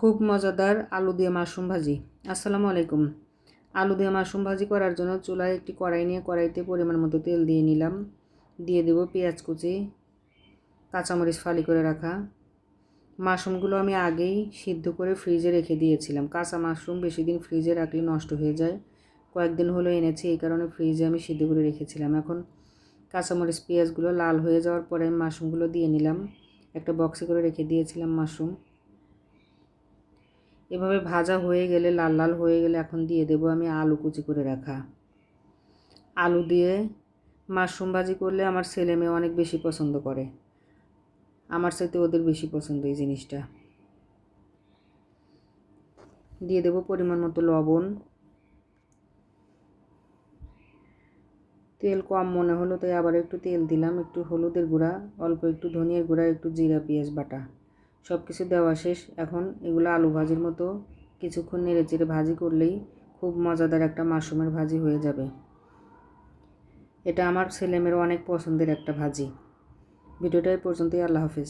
খুব মজাদার আলু দিয়ে মাশরুম ভাজি। আসসালামু আলাইকুম। আলু দিয়ে মাশরুম ভাজি করার জন্য চুলায় একটি কড়াই নিয়ে কড়াইতে পরিমাণ মতো তেল দিয়ে নিলাম। দিয়ে দেব পেঁয়াজ কুচি, কাঁচামরিচ ফালি করে রাখা। মাশরুমগুলো আমি আগেই সিদ্ধ করে ফ্রিজে রেখে দিয়েছিলাম। কাঁচা মাশরুম বেশি দিন ফ্রিজে রাখলে নষ্ট হয়ে যায়। কয়েকদিন হলো এনেছি, এই কারণে ফ্রিজে আমি সিদ্ধ করে রেখেছিলাম। এখন কাঁচামরিচ পেঁয়াজগুলো লাল হয়ে যাওয়ার পরে আমি মাশরুমগুলো দিয়ে নিলাম। একটা বক্সে করে রেখে দিয়েছিলাম মাশরুম। এভাবে ভাজা হয়ে গেলে, লাল লাল হয়ে গেলে এখন দিয়ে দেব আমি আলু কুচি করে রাখা। আলু দিয়ে মাশরুম ভাজি করলে আমার ছেলে মেয়ে অনেক বেশি পছন্দ করে। আমার সাথে ওদের বেশি পছন্দ এই জিনিসটা। দিয়ে দেব পরিমাণ মতো লবণ। তেল কম মনে হলো তাই আবার একটু তেল দিলাম। একটু হলুদের গুঁড়া, অল্প একটু ধনিয়ার গুঁড়া, একটু জিরা পেঁয়াজ বাটা, সব কিছু দেওয়া শেষ। এখন এগুলো আলু ভাজির মতো কিছুক্ষণ নেড়ে চেড়ে ভাজি করলেই খুব মজাদার একটা মাশরুমের ভাজি হয়ে যাবে। এটা আমার ছেলেমেয়ের অনেক পছন্দের একটা ভাজি। ভিডিওটা এই পর্যন্তই। আল্লাহ হাফেজ।